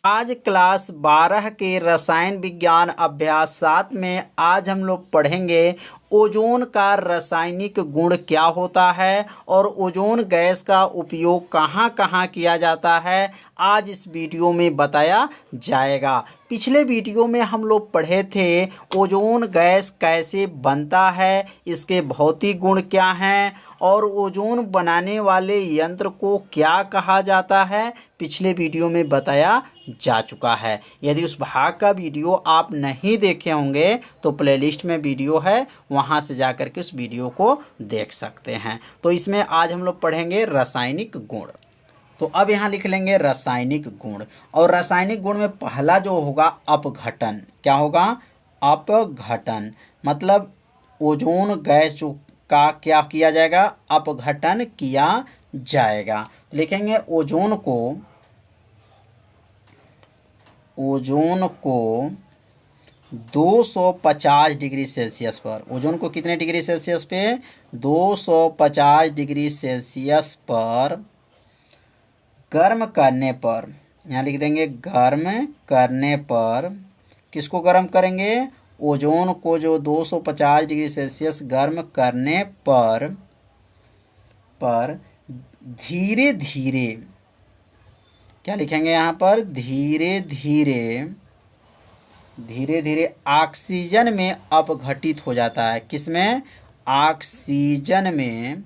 आज क्लास 12 के रसायन विज्ञान अभ्यास 7 में आज हम लोग पढ़ेंगे ओजोन का रासायनिक गुण क्या होता है और ओजोन गैस का उपयोग कहाँ कहाँ किया जाता है। आज इस वीडियो में बताया जाएगा। पिछले वीडियो में हम लोग पढ़े थे ओजोन गैस कैसे बनता है, इसके भौतिक गुण क्या हैं और ओजोन बनाने वाले यंत्र को क्या कहा जाता है। पिछले वीडियो में बताया जा चुका है। यदि उस भाग का वीडियो आप नहीं देखे होंगे तो प्लेलिस्ट में वीडियो है, वहां से जाकर के उस वीडियो को देख सकते हैं। तो इसमें आज हम लोग पढ़ेंगे रासायनिक गुण। तो अब यहाँ लिख लेंगे रासायनिक गुण, और रासायनिक गुण में पहला जो होगा अपघटन। क्या होगा? अपघटन। मतलब ओजोन गैस का क्या किया जाएगा? अपघटन किया जाएगा। लिखेंगे ओजोन को 250 डिग्री सेल्सियस पर, ओजोन को कितने डिग्री सेल्सियस पे? 250 डिग्री सेल्सियस पर गर्म करने पर, यहाँ लिख देंगे गर्म करने पर। किसको गर्म करेंगे? ओजोन को जो 250 डिग्री सेल्सियस गर्म करने पर धीरे धीरे, क्या लिखेंगे यहाँ पर? धीरे धीरे ऑक्सीजन में अपघटित हो जाता है। किसमें? ऑक्सीजन में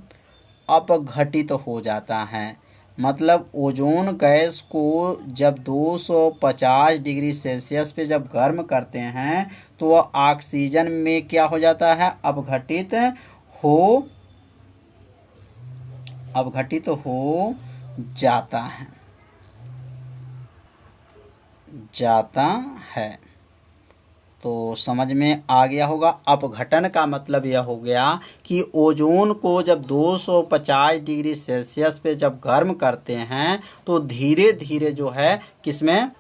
अपघटित हो जाता है। मतलब ओजोन गैस को जब 250 डिग्री सेल्सियस पे जब गर्म करते हैं तो वह ऑक्सीजन में क्या हो जाता है? अपघटित हो जाता है। तो समझ में आ गया होगा। अपघटन का मतलब यह हो गया कि ओजोन को जब 250 डिग्री सेल्सियस पे जब गर्म करते हैं तो धीरे धीरे जो है किसमें?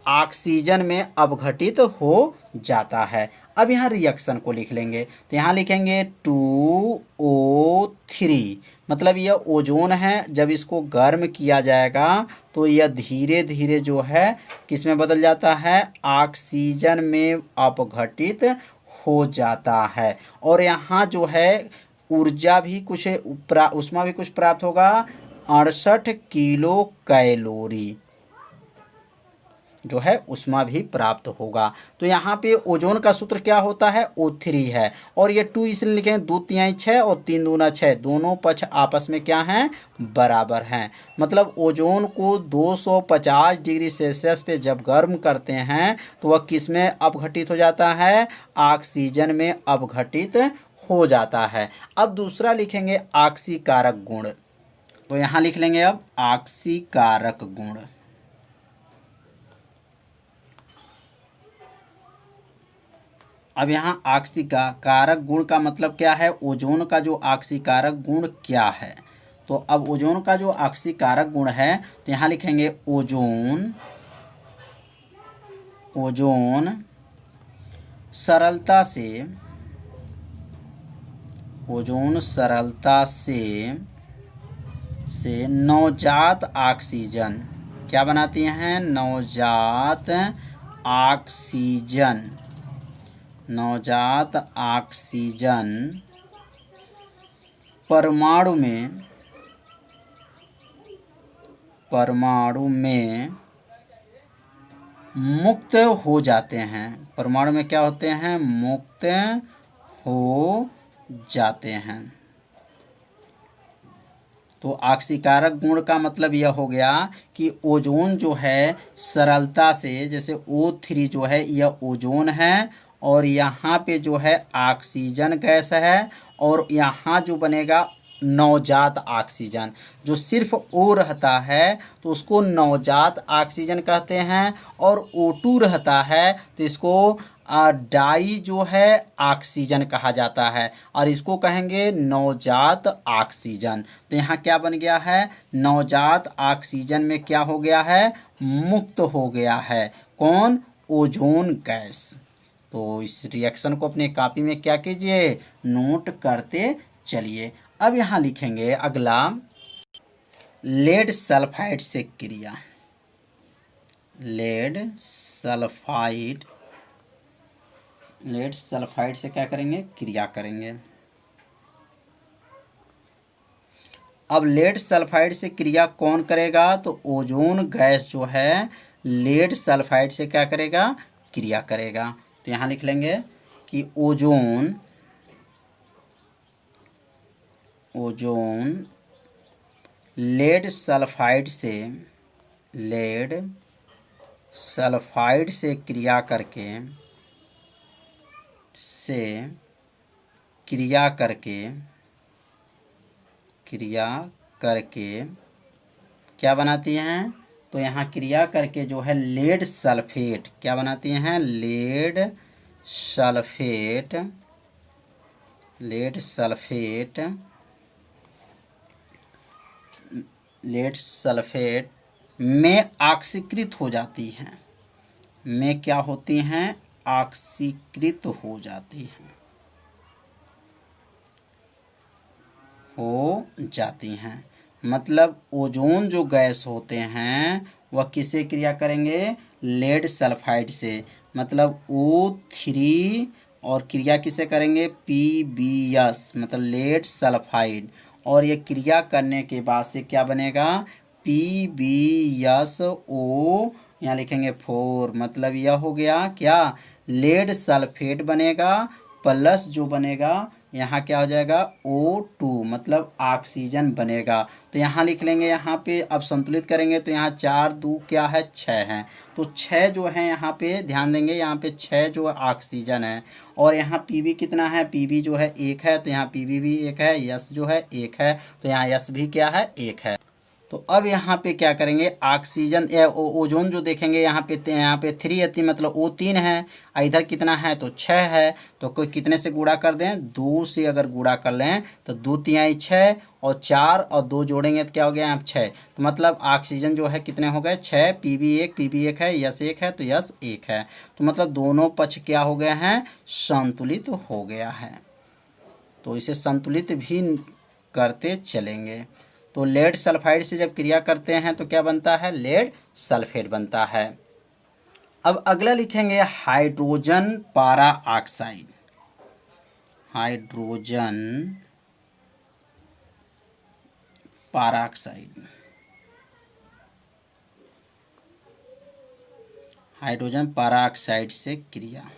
ऑक्सीजन में अपघटित हो जाता है। अब यहाँ रिएक्शन को लिख लेंगे। तो यहाँ लिखेंगे 2O3। मतलब यह ओजोन है, जब इसको गर्म किया जाएगा तो यह धीरे धीरे जो है किसमें बदल जाता है? ऑक्सीजन में अपघटित हो जाता है। और यहाँ जो है ऊर्जा भी कुछ उसमें भी कुछ प्राप्त होगा, 68 किलो कैलोरी जो है उसमें भी प्राप्त होगा। तो यहाँ पे ओजोन का सूत्र क्या होता है? O3 है। और ये 2 इसलिए लिखे हैं, 2 तिहाई 6 और 3 दूना 6, दोनों पक्ष आपस में क्या हैं? बराबर हैं। मतलब ओजोन को 250 डिग्री सेल्सियस पे जब गर्म करते हैं तो वह किस में अपघटित हो जाता है? ऑक्सीजन में अपघटित हो जाता है। अब दूसरा लिखेंगे ऑक्सीकारक गुण। तो यहाँ लिख लेंगे अब ऑक्सीकारक गुण। अब यहाँ ऑक्सीकारक गुण का मतलब क्या है? ओजोन का जो ऑक्सीकारक गुण क्या है? तो अब ओजोन का जो ऑक्सीकारक गुण है तो यहाँ लिखेंगे ओजोन सरलता से नवजात ऑक्सीजन क्या बनाती हैं? नवजात ऑक्सीजन परमाणु में मुक्त हो जाते हैं। परमाणु में क्या होते हैं? मुक्त हो जाते हैं। तो ऑक्सीकारक गुण का मतलब यह हो गया कि ओजोन जो है सरलता से, जैसे O3 जो है यह ओजोन है और यहाँ पे जो है ऑक्सीजन गैस है, और यहाँ जो बनेगा नवजात ऑक्सीजन, जो सिर्फ O रहता है तो उसको नवजात ऑक्सीजन कहते हैं, और O2 रहता है तो इसको डाई जो है ऑक्सीजन कहा जाता है, और इसको कहेंगे नवजात ऑक्सीजन। तो यहाँ क्या बन गया है? नवजात ऑक्सीजन में क्या हो गया है? मुक्त हो गया है। कौन? Ozone gas. तो इस रिएक्शन को अपने कॉपी में क्या कीजिए? नोट करते चलिए। अब यहाँ लिखेंगे अगला लेड सल्फाइड से क्रिया। लेड सल्फाइड, लेड सल्फाइड से क्या करेंगे, क्रिया करेंगे। अब लेड सल्फाइड से क्रिया कौन करेगा, तो ओजोन गैस जो है लेड सल्फाइड से क्या करेगा, क्रिया करेगा। तो यहाँ लिख लेंगे कि ओजोन लेड सल्फाइड से क्रिया करके क्या बनाती हैं, तो यहाँ क्रिया करके जो है लेड सल्फेट क्या बनाती हैं, लेड सल्फेट में ऑक्सीकृत हो जाती हैं, में क्या होती हैं, ऑक्सीकृत हो जाती हैं। मतलब ओजोन जो गैस होते हैं वह किससे क्रिया करेंगे, लेड सल्फाइड से। मतलब O3 और क्रिया किससे करेंगे, PbS, मतलब लेड सल्फाइड। और ये क्रिया करने के बाद से क्या बनेगा, PbSO, यहाँ लिखेंगे 4, मतलब यह हो गया क्या, लेड सल्फेट बनेगा, प्लस जो बनेगा यहाँ क्या हो जाएगा, O2, मतलब ऑक्सीजन बनेगा। तो यहाँ लिख लेंगे, यहाँ पे अब संतुलित करेंगे तो यहाँ 4 2 क्या है, 6 है। तो 6 जो है यहाँ पे ध्यान देंगे, यहाँ पे 6 जो ऑक्सीजन है। और यहाँ Pb कितना है, Pb जो है 1 है, तो यहाँ Pb भी 1 है, यस जो है 1 है, तो यहाँ यस भी क्या है, 1 है। तो अब यहाँ पे क्या करेंगे, ऑक्सीजन ओजोन जो देखेंगे यहाँ पे 3 आती, मतलब O3 है, इधर कितना है, तो 6 है। तो कोई कितने से गुणा कर दें, 2 से अगर गुणा कर लें तो 2 तिहाई 6 और 4 और 2 जोड़ेंगे तो क्या हो गया, यहाँ 6। तो मतलब ऑक्सीजन जो है कितने हो गए, 6, Pb1 है, यस 1 है, तो यस 1 है। तो मतलब दोनों पक्ष क्या हो गए हैं, संतुलित हो गया है। तो इसे संतुलित भी करते चलेंगे। तो लेड सल्फाइड से जब क्रिया करते हैं तो क्या बनता है, लेड सल्फेट बनता है। अब अगला लिखेंगे हाइड्रोजन पारा ऑक्साइड। हाइड्रोजन पाराऑक्साइड, हाइड्रोजन पाराऑक्साइड से क्रिया।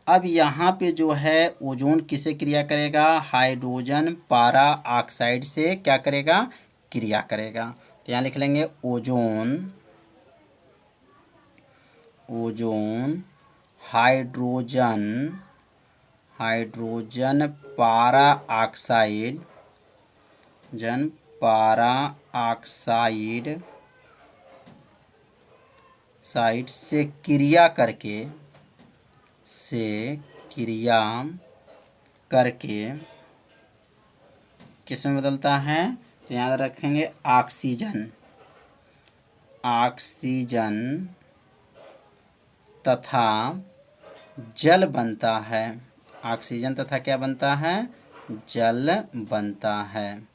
अब यहाँ पे जो है ओजोन किसे क्रिया करेगा, हाइड्रोजन पाराऑक्साइड से क्या करेगा, क्रिया करेगा। तो यहाँ लिख लेंगे ओजोन हाइड्रोजन पाराऑक्साइड से क्रिया करके किस में बदलता है, तो याद रखेंगे ऑक्सीजन तथा जल बनता है। ऑक्सीजन तथा क्या बनता है, जल बनता है।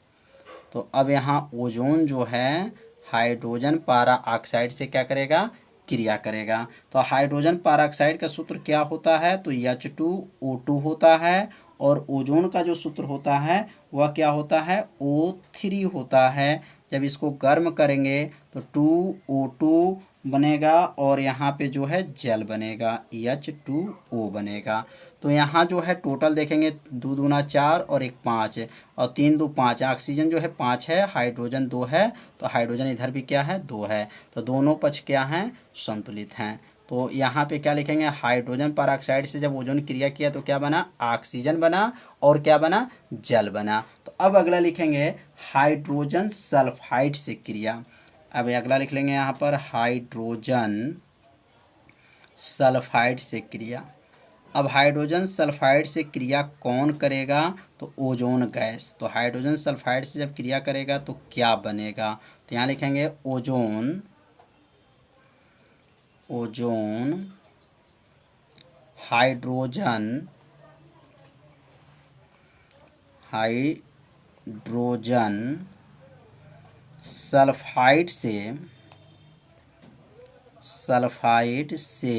तो अब यहाँ ओजोन जो है हाइड्रोजन पाराऑक्साइड से क्या करेगा, क्रिया करेगा। तो हाइड्रोजन पाराऑक्साइड का सूत्र क्या होता है, तो H2O2 होता है। और ओजोन का जो सूत्र होता है वह क्या होता है, O3 होता है। जब इसको गर्म करेंगे तो 2O2 बनेगा और यहाँ पे जो है जल बनेगा, H2O बनेगा। तो यहाँ जो है टोटल देखेंगे 2 दूना 4 और 1 5 और 3 2 5। ऑक्सीजन जो है 5 है, हाइड्रोजन 2 है, तो हाइड्रोजन इधर भी क्या है, 2 है। तो दोनों पक्ष क्या हैं, संतुलित हैं। तो यहाँ पे क्या लिखेंगे, हाइड्रोजन पेरोक्साइड से जब ओजोन क्रिया किया तो क्या बना, ऑक्सीजन बना और क्या बना, जल बना। तो अब अगला लिखेंगे हाइड्रोजन सल्फाइड से क्रिया। अब अगला लिख लेंगे यहाँ पर हाइड्रोजन सल्फाइड से क्रिया। अब हाइड्रोजन सल्फाइड से क्रिया कौन करेगा, तो ओजोन गैस। तो हाइड्रोजन सल्फाइड से जब क्रिया करेगा तो क्या बनेगा, तो यहाँ लिखेंगे ओजोन हाइड्रोजन सल्फाइड से सल्फाइड से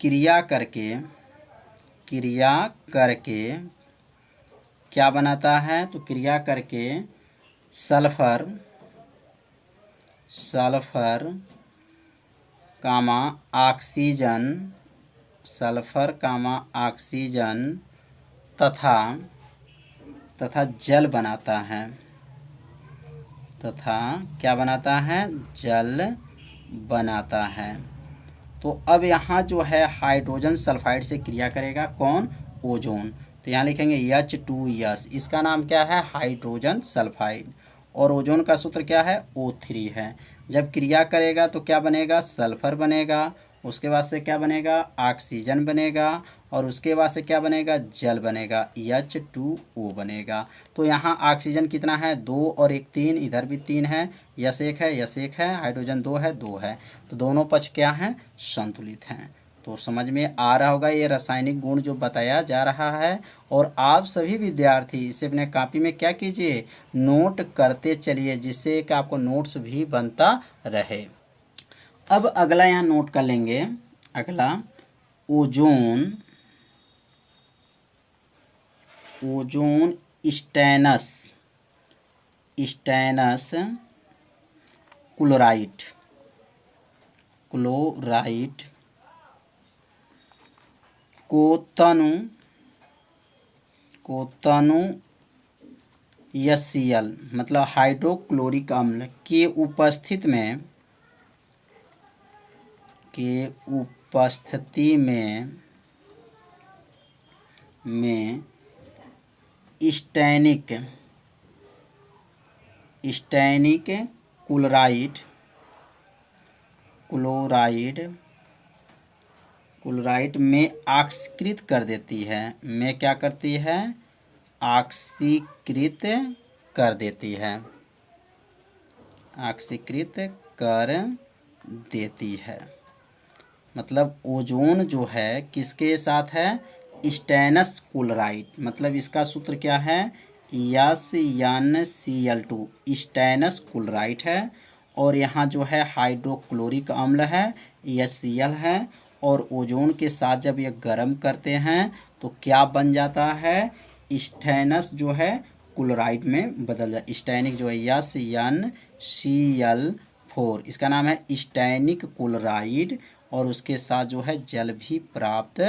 क्रिया करके क्या बनाता है? तो क्रिया करके सल्फर कामा ऑक्सीजन, सल्फर कामा ऑक्सीजन तथा जल बनाता है, तथा क्या बनाता है? जल बनाता है। तो अब यहाँ जो है हाइड्रोजन सल्फाइड से क्रिया करेगा कौन? ओजोन। तो यहाँ लिखेंगे H2S, इसका नाम क्या है? Hydrogen sulphide. और ओजोन का सूत्र क्या है? O3 है। जब क्रिया करेगा तो क्या बनेगा? सल्फर बनेगा। उसके बाद से क्या बनेगा? ऑक्सीजन बनेगा। और उसके बाद से क्या बनेगा? जल बनेगा, H2O बनेगा। तो यहाँ ऑक्सीजन कितना है? 2 और 1 3, इधर भी 3 है, यस 1 है, यस 1 है, हाइड्रोजन 2 है, 2 है। तो दोनों पक्ष क्या हैं? संतुलित हैं। तो समझ में आ रहा होगा ये रासायनिक गुण जो बताया जा रहा है। और आप सभी विद्यार्थी इसे अपने कॉपी में क्या कीजिए? नोट करते चलिए, जिससे कि आपको नोट्स भी बनता रहे। अब अगला यहाँ नोट कर लेंगे। अगला ओजोन स्टेनस क्लोराइड को तनु HCl मतलब हाइड्रोक्लोरिक अम्ल के उपस्थिति में स्टैनिक क्लोराइड में ऑक्सीकृत कर देती है। में क्या करती है? ऑक्सीकृत कर देती है, ऑक्सीकृत कर देती है। मतलब ओजोन जो है किसके साथ है? Stannous chloride. मतलब इसका सूत्र क्या है? SnCl2, स्टेनस क्लोराइड है। और यहाँ जो है हाइड्रोक्लोरिक अम्ल है, HCl है। और ओजोन के साथ जब ये गर्म करते हैं तो क्या बन जाता है? स्टेनस जो है क्लोराइड में बदल जाता है। स्टैनिक जो है SnCl4, इसका नाम है स्टैनिक क्लोराइड। और उसके साथ जो है जल भी प्राप्त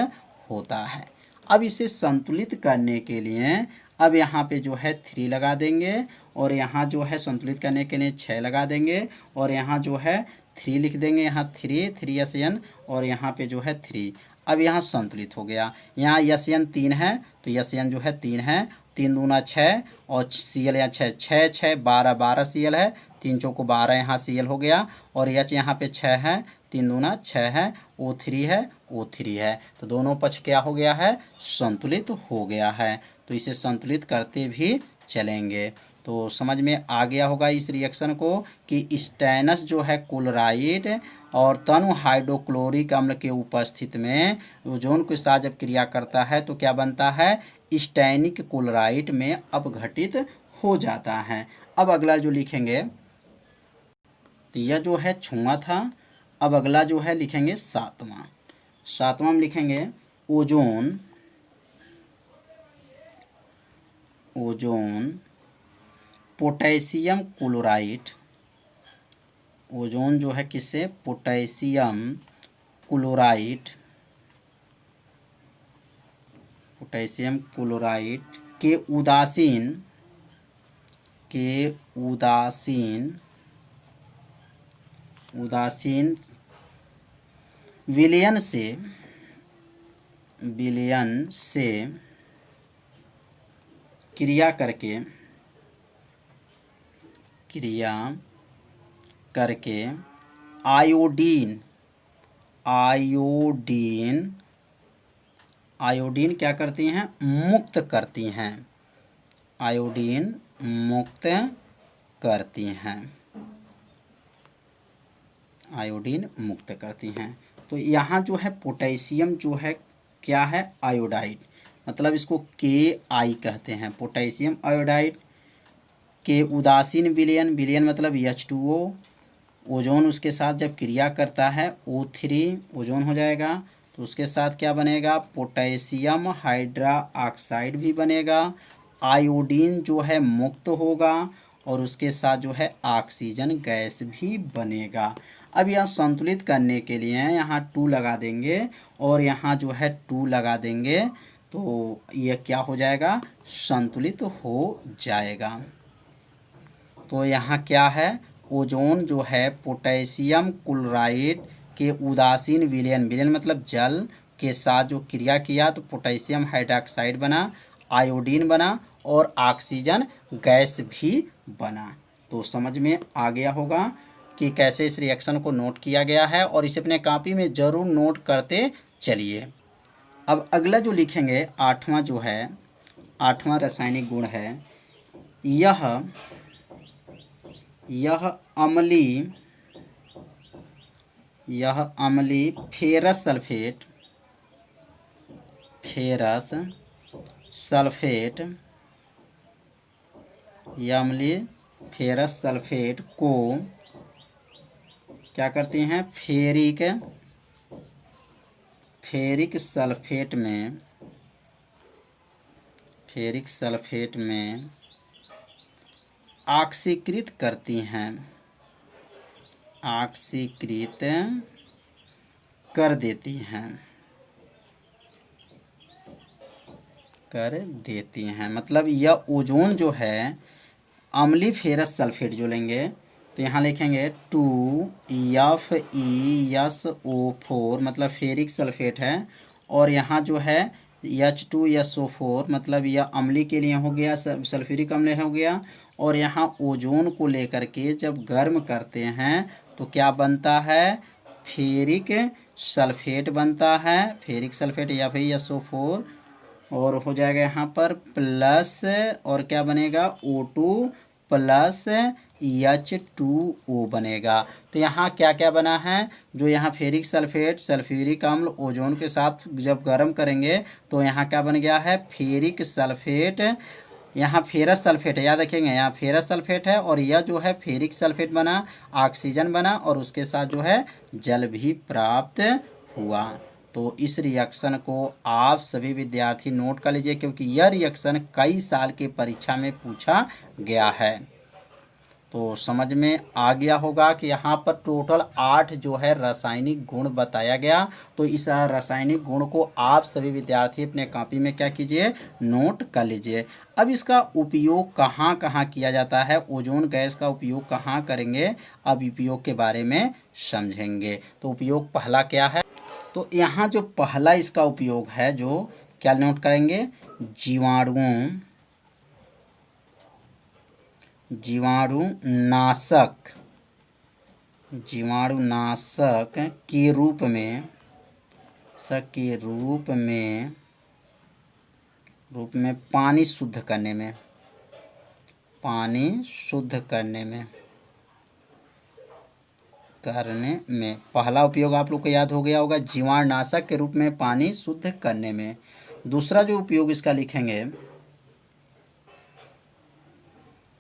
होता है। अब इसे संतुलित करने के लिए अब यहाँ पे जो है 3 लगा देंगे। और यहाँ जो है संतुलित करने के लिए 6 लगा देंगे। और यहाँ जो है 3 लिख देंगे, यहाँ 3SN। और यहाँ पे जो है 3। अब यहाँ संतुलित हो गया। यहाँ SN 3 है तो SN जो है 3 है, 3 दूना 6 और Cl यहाँ 6 6 6 12 12 Cl है, 3 चौको 12 यहाँ Cl हो गया। और H यहाँ पे 6 है, 3 दूना 6 है, O3 है, O3 है। तो दोनों पक्ष क्या हो गया है? संतुलित हो गया है। तो इसे संतुलित करते भी चलेंगे। तो समझ में आ गया होगा इस रिएक्शन को कि स्टेनस जो है क्लोराइड और तनु हाइड्रोक्लोरिक अम्ल के उपस्थिति में ओजोन के साथ जब क्रिया करता है तो क्या बनता है? स्टैनिक क्लोराइड में अपघटित हो जाता है। अब अगला जो लिखेंगे, तो यह जो है 6वां था। अब अगला जो है लिखेंगे 7वां में लिखेंगे ओजोन पोटेशियम क्लोराइड। ओजोन जो है किससे? पोटेशियम क्लोराइड के उदासीन विलयन से क्रिया करके आयोडीन क्या करती हैं? मुक्त करती हैं। आयोडीन मुक्त करती हैं। तो यहाँ जो है पोटेशियम जो है क्या है? आयोडाइड। मतलब इसको KI कहते हैं, पोटेशियम आयोडाइड के उदासीन विलयन मतलब H2O ओजोन उसके साथ जब क्रिया करता है O3 ओजोन हो जाएगा, तो उसके साथ क्या बनेगा, पोटेशियम हाइड्रा ऑक्साइड भी बनेगा, आयोडीन जो है मुक्त होगा और उसके साथ जो है ऑक्सीजन गैस भी बनेगा। अब यह संतुलित करने के लिए यहाँ 2 लगा देंगे और यहाँ जो है 2 लगा देंगे, तो यह क्या हो जाएगा, संतुलित हो जाएगा। तो यहाँ क्या है, ओजोन जो है पोटेशियम क्लोराइड के उदासीन विलयन, विलयन मतलब जल के साथ जो क्रिया किया तो पोटेशियम हाइड्रोक्साइड बना, आयोडीन बना और ऑक्सीजन गैस भी बना। तो समझ में आ गया होगा कि कैसे इस रिएक्शन को नोट किया गया है, और इसे अपने कॉपी में ज़रूर नोट करते चलिए। अब अगला जो लिखेंगे 8वां जो है, 8वां रासायनिक गुण है, यह अम्लीय फेरस सल्फेट यह अम्लीय फेरस सल्फेट को क्या करते हैं, फेरिक सल्फेट में ऑक्सीकृत करती हैं, ऑक्सीकृत कर देती हैं। मतलब यह ओजोन जो है अम्लीय फेरस सल्फेट जो लेंगे तो यहाँ लिखेंगे 2FeSO4 मतलब फेरिक सल्फेट है, और यहाँ जो है H2SO4 मतलब यह अम्लीय के लिए हो गया, सल्फ्यूरिक अम्ल हो गया, और यहाँ ओजोन को लेकर के जब गर्म करते हैं तो क्या बनता है, फेरिक सल्फेट बनता है, फेरिक सल्फेट या फिर SO4, और हो जाएगा यहाँ पर प्लस, और क्या बनेगा, O2 प्लस H2O बनेगा। तो यहाँ क्या क्या बना है, जो यहाँ फेरिक सल्फेट सल्फ्यूरिक अम्ल ओजोन के साथ जब गर्म करेंगे तो यहाँ क्या बन गया है, फेरिक सल्फेट, यहाँ फेरस सल्फेट है, याद रखेंगे यहाँ फेरस सल्फेट है, और यह जो है फेरिक सल्फेट बना, ऑक्सीजन बना और उसके साथ जो है जल भी प्राप्त हुआ। तो इस रिएक्शन को आप सभी विद्यार्थी नोट कर लीजिए, क्योंकि यह रिएक्शन कई साल के परीक्षा में पूछा गया है। तो समझ में आ गया होगा कि यहाँ पर टोटल 8 जो है रासायनिक गुण बताया गया। तो इस रासायनिक गुण को आप सभी विद्यार्थी अपने कॉपी में क्या कीजिए, नोट कर लीजिए। अब इसका उपयोग कहाँ कहाँ किया जाता है, ओजोन गैस का उपयोग कहाँ करेंगे, अब उपयोग के बारे में समझेंगे। तो उपयोग पहला क्या है, तो यहाँ जो पहला इसका उपयोग है, जो क्या नोट करेंगे, जीवाणुनाशक के रूप में पानी शुद्ध करने में पहला उपयोग आप लोग को याद हो गया होगा, जीवाणुनाशक के रूप में पानी शुद्ध करने में। दूसरा जो उपयोग इसका लिखेंगे,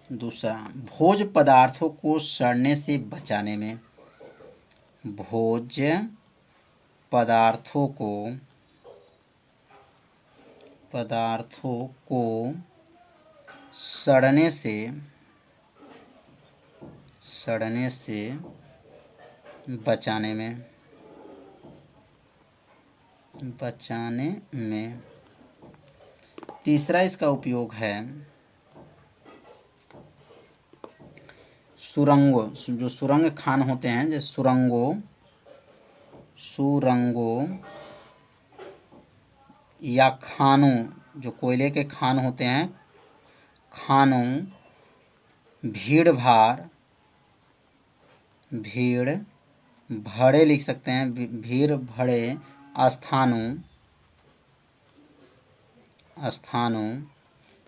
दूसरा भोज्य पदार्थों को सड़ने से बचाने में, भोज्य पदार्थों को सड़ने से बचाने में। तीसरा इसका उपयोग है सुरंगों, जो सुरंग खान होते हैं, जैसे सुरंगों या खानों, जो कोयले के खान होते हैं, खानों, भीड़ भड़े लिख सकते हैं, भीड़ भड़े स्थानों,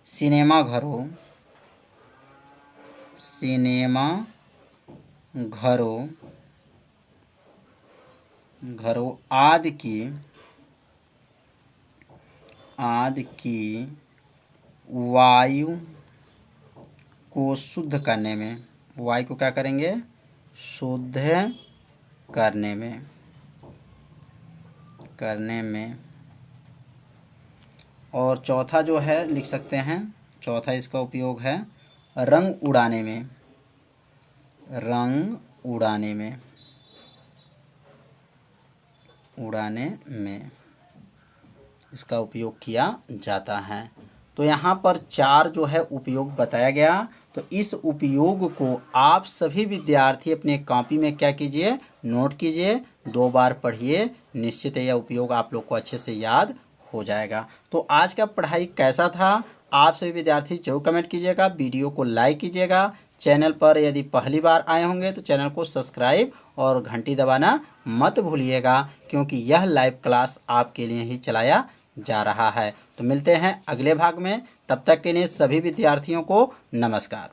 सिनेमा घरों आदि की वायु को शुद्ध करने में, वायु को क्या करेंगे, शुद्ध करने में। और चौथा जो है लिख सकते हैं, चौथा इसका उपयोग है रंग उड़ाने में। उड़ाने में इसका उपयोग किया जाता है। तो यहाँ पर 4 जो है उपयोग बताया गया। तो इस उपयोग को आप सभी विद्यार्थी अपने कॉपी में क्या कीजिए, नोट कीजिए, 2 बार पढ़िए, निश्चित यह उपयोग आप लोग को अच्छे से याद हो जाएगा। तो आज का पढ़ाई कैसा था, आप सभी विद्यार्थी जरूर कमेंट कीजिएगा, वीडियो को लाइक कीजिएगा। चैनल पर यदि पहली बार आए होंगे तो चैनल को सब्सक्राइब और घंटी दबाना मत भूलिएगा, क्योंकि यह लाइव क्लास आपके लिए ही चलाया जा रहा है। तो मिलते हैं अगले भाग में, तब तक के लिए सभी विद्यार्थियों को नमस्कार।